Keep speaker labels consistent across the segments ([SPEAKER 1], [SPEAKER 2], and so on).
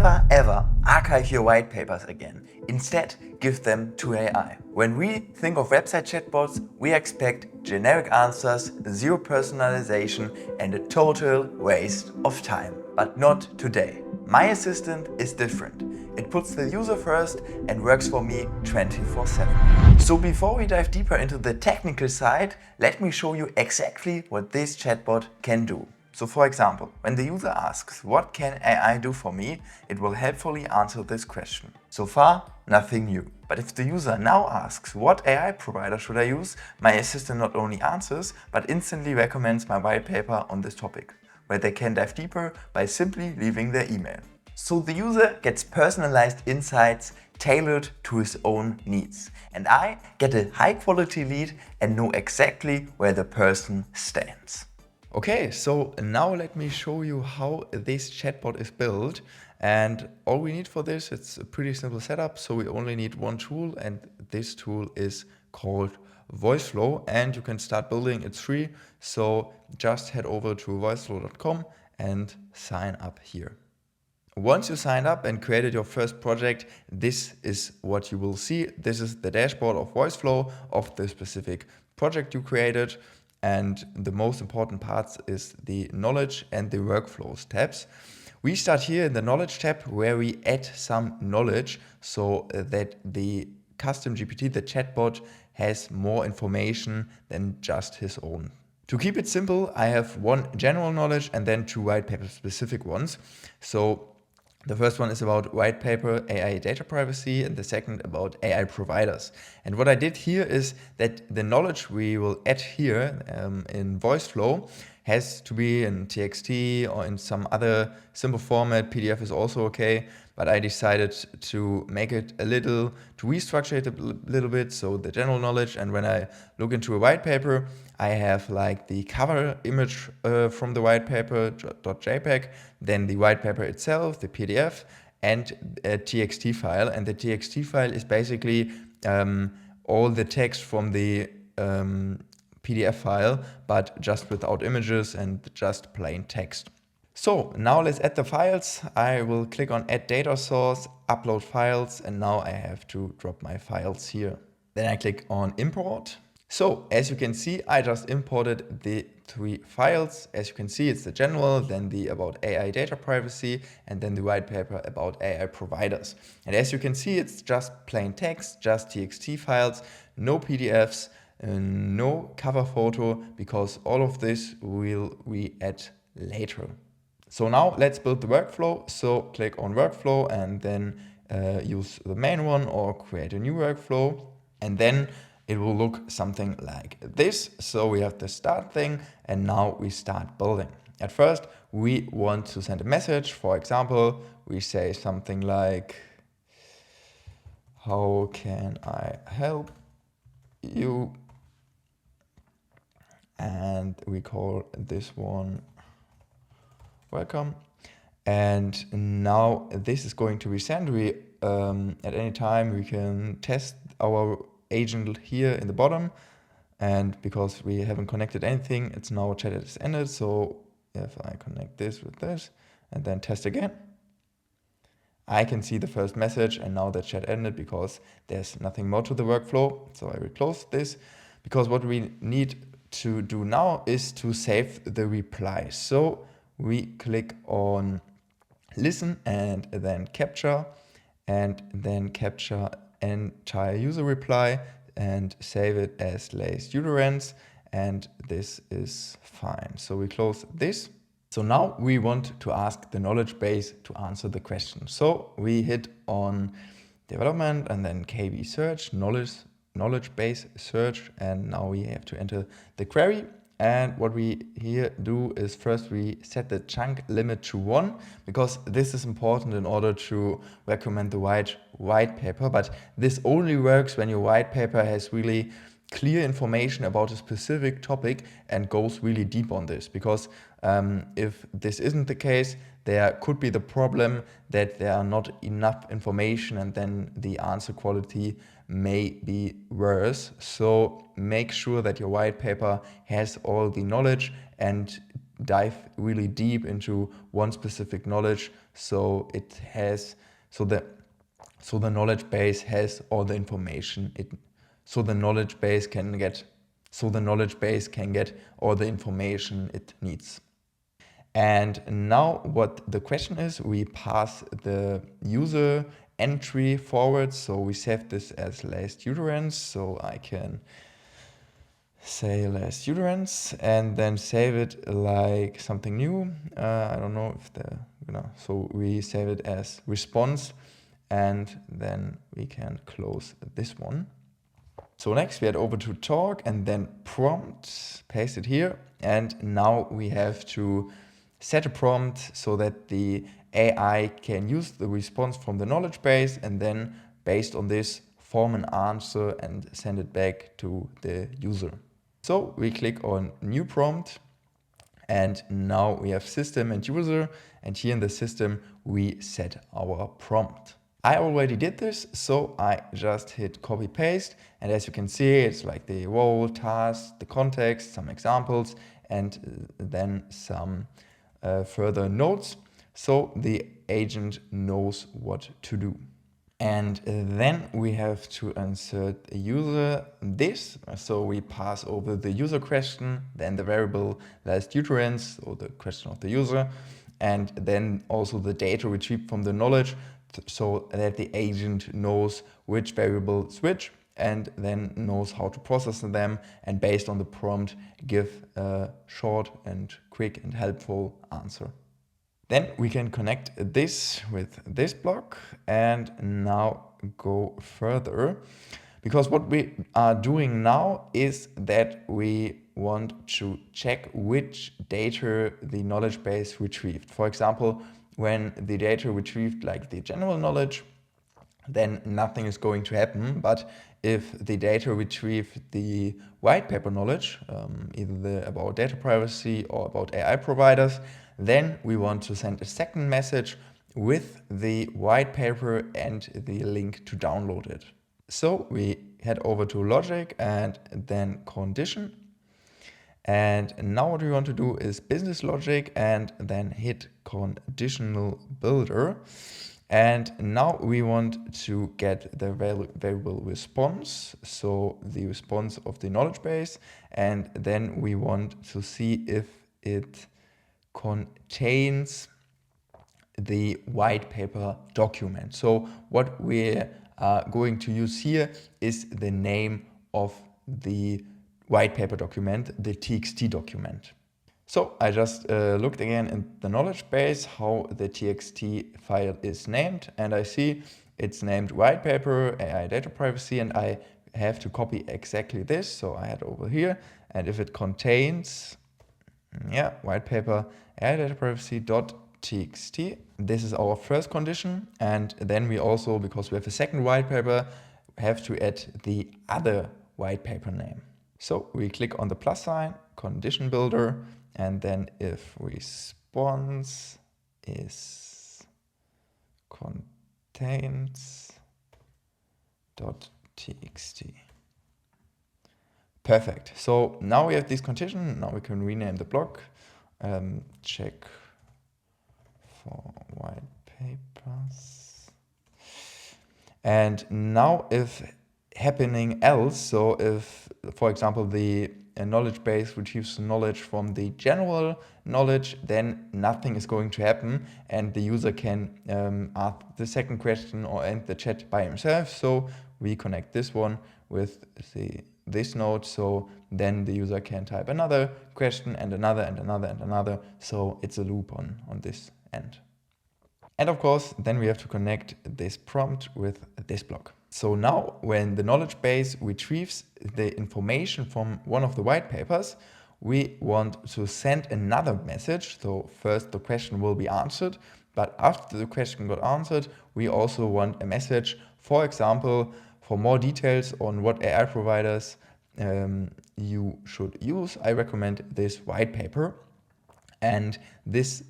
[SPEAKER 1] Never ever archive your white papers again. Instead, give them to AI. When we think of website chatbots, we expect generic answers, zero personalization, and a total waste of time. But not today. My assistant is different. It puts the user first and works for me 24/7. So before we dive deeper into the technical side, let me show you exactly what this chatbot can do. So for example, when the user asks, what can AI do for me? It will helpfully answer this question. So far, nothing new. But if the user now asks, what AI provider should I use? My assistant not only answers, but instantly recommends my white paper on this topic, where they can dive deeper by simply leaving their email. So the user gets personalized insights tailored to his own needs. And I get a high quality lead and know exactly where the person stands. Okay, so now let me show you how this chatbot is built. And all we need for this, it's a pretty simple setup. So we only need one tool, and this tool is called VoiceFlow, and you can start building. It's free. So just head over to voiceflow.com and sign up here. Once you signed up and created your first project, this is what you will see. This is the dashboard of VoiceFlow of the specific project you created. And the most important parts is the knowledge and the workflows tabs. We start here in the knowledge tab, where we add some knowledge so that the custom GPT, the chatbot, has more information than just his own. To keep it simple, I have one general knowledge and then two white paper specific ones. So the first one is about white paper AI data privacy, and the second about AI providers. And what I did here is that the knowledge we will add here in VoiceFlow has to be in TXT or in some other simple format. PDF is also okay, but I decided to make it to restructure it a little bit. So the general knowledge, and when I look into a white paper, I have like the cover image from the white paper, .jpg, then the white paper itself, the PDF, and a TXT file. And the TXT file is basically all the text from the PDF file, but just without images and just plain text. So now let's add the files. I will click on add data source, upload files, and now I have to drop my files here. Then I click on import. So as you can see, I just imported the three files. As you can see, it's the general, then the about AI data privacy, and then the white paper about AI providers. And as you can see, it's just plain text, just TXT files, no PDFs, no cover photo, because all of this will we add later. So now let's build the workflow. So click on workflow and then use the main one or create a new workflow. And then it will look something like this. So we have the start thing, and now we start building. At first, we want to send a message. For example, we say something like, how can I help you? And we call this one welcome. And now this is going to be sent. At any time we can test our agent here in the bottom, and because we haven't connected anything, it's now chat is ended. So if I connect this with this and then test again, I can see the first message, and now the chat ended because there's nothing more to the workflow. So I will close this, because what we need to do now is to save the reply. So we click on listen and then capture, and then capture entire user reply and save it as last userends, and this is fine. So we close this. So now we want to ask the knowledge base to answer the question. So we hit on development and then KB search, knowledge base search, and now we have to enter the query. And what we here do is first we set the chunk limit to 1, because this is important in order to recommend the white paper. But this only works when your white paper has really clear information about a specific topic and goes really deep on this. Because if this isn't the case, there could be the problem that there are not enough information, and then the answer quality may be worse. So make sure that your white paper has all the knowledge and dive really deep into one specific knowledge so it has so the knowledge base has all the information so the knowledge base can get all the information it needs. And now what the question is, we pass the user entry forward. So we save this as last uterance. So I can say last uterance and then save it like something new. I don't know if so we save it as response, and then we can close this one. So next we head over to talk and then prompt, paste it here. And now we have to set a prompt so that the AI can use the response from the knowledge base and then based on this form an answer and send it back to the user. So we click on new prompt and now we have system and user, and here in the system we set our prompt. I already did this, so I just hit copy paste, and as you can see it's like the role, task, the context, some examples, and then some further notes, so the agent knows what to do. And then we have to insert a user this. So we pass over the user question, then the variable last uterance, or the question of the user, and then also the data retrieved from the knowledge, so that the agent knows which variable switch and then knows how to process them, and based on the prompt give a short and quick and helpful answer. Then we can connect this with this block and now go further, because what we are doing now is that we want to check which data the knowledge base retrieved. For example, when the data retrieved like the general knowledge, then nothing is going to happen. But if the data retrieve the white paper knowledge, either about data privacy or about AI providers, then we want to send a second message with the white paper and the link to download it. So we head over to logic and then condition. And now what we want to do is business logic and then hit conditional builder. And now we want to get the variable response, so the response of the knowledge base, and then we want to see if it contains the white paper document. So what we are going to use here is the name of the white paper document, the TXT document. So I just looked again in the knowledge base how the TXT file is named, and I see it's named white paper AI data privacy, and I have to copy exactly this. So I head over here, and if it contains white paper AI data privacy .txt, this is our first condition. And then we also, because we have a second white paper, have to add the other white paper name. So we click on the plus sign, condition builder, and then if response is contains .txt. Perfect. So now we have this condition. Now we can rename the block. Check for white papers. And now if happening else, so if, for example, the knowledge base retrieves knowledge from the general knowledge, then nothing is going to happen, and the user can ask the second question or end the chat by himself. So we connect this one with this node, so then the user can type another question and another and another and another. So it's a loop on this end. And of course, then we have to connect this prompt with this block. So now when the knowledge base retrieves the information from one of the white papers, we want to send another message. So first the question will be answered, but after the question got answered, we also want a message, for example, for more details on what AI providers you should use, I recommend this white paper. And this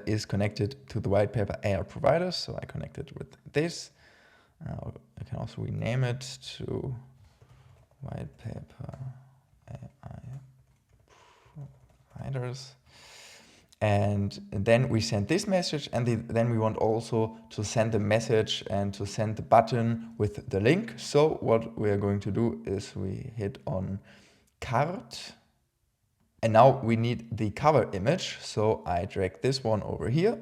[SPEAKER 1] is connected to the white paper AI providers. So I connect it with this. I can also rename it to white paper AI providers. And then we send this message, and then we want also to send the message and to send the button with the link. So what we are going to do is we hit on cart, and now we need the cover image. So I drag this one over here,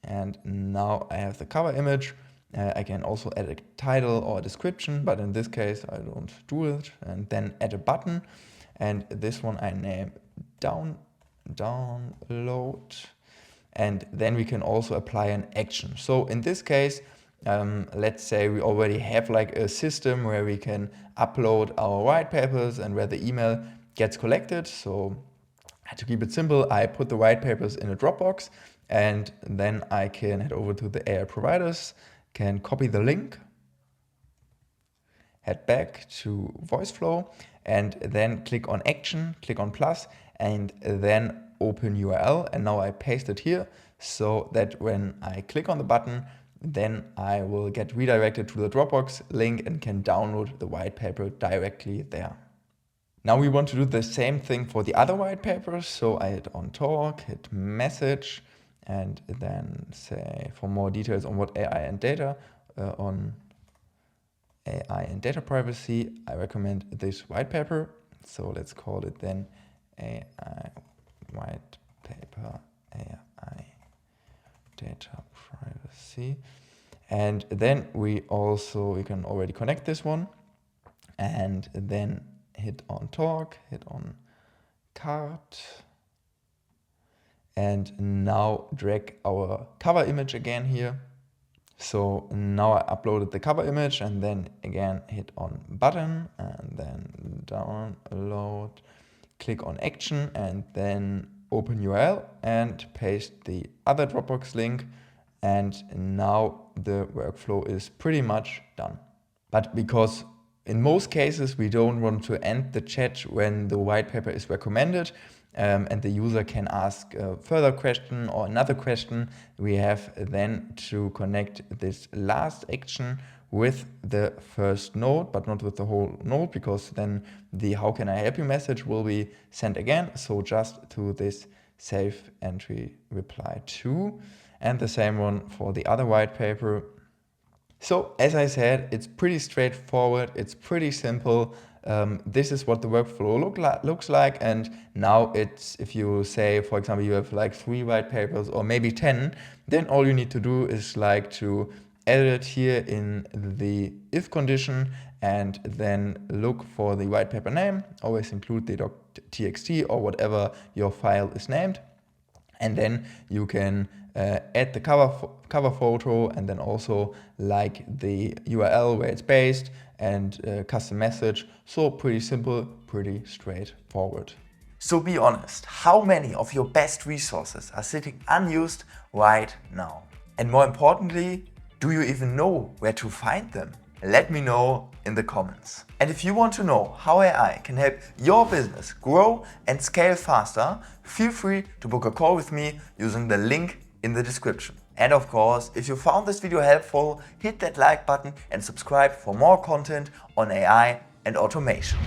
[SPEAKER 1] and now I have the cover image. I can also add a title or a description, but in this case I don't do it. And then add a button, and this one I name download, and then we can also apply an action. So in this case, let's say we already have like a system where we can upload our white papers and where the email gets collected. So to keep it simple, I put the white papers in a Dropbox, and then I can head over to the AI providers, can copy the link, head back to VoiceFlow, and then click on action, click on plus, and then open URL. And now I paste it here so that when I click on the button, then I will get redirected to the Dropbox link and can download the white paper directly there. Now we want to do the same thing for the other white papers. So I hit on talk, hit message, and then say for more details on what AI and data on AI and data privacy, I recommend this white paper. So let's call it then AI white paper, AI data privacy. And then we can already connect this one, and then hit on talk, hit on cart, and now drag our cover image again here. So now I uploaded the cover image, and then again hit on button, and then download, click on action, and then open URL and paste the other Dropbox link. And now the workflow is pretty much done. But because in most cases we don't want to end the chat when the white paper is recommended, and the user can ask a further question or another question, we have then to connect this last action with the first node, but not with the whole node, because then the how can I help you message will be sent again. So just to this save entry reply to, and the same one for the other white paper. So as I said, it's pretty straightforward, it's pretty simple. This is what the workflow looks like. And now it's, if you say, for example, you have like 3 white papers or maybe 10, then all you need to do is like to edit here in the if condition, and then look for the white paper name, always include the .txt or whatever your file is named. And then you can add the cover photo, and then also like the URL where it's based, and custom message. So pretty simple, pretty straightforward. So be honest, how many of your best resources are sitting unused right now? And more importantly, do you even know where to find them? Let me know in the comments. And if you want to know how AI can help your business grow and scale faster, feel free to book a call with me using the link in the description. And of course, if you found this video helpful, hit that like button and subscribe for more content on AI and automation.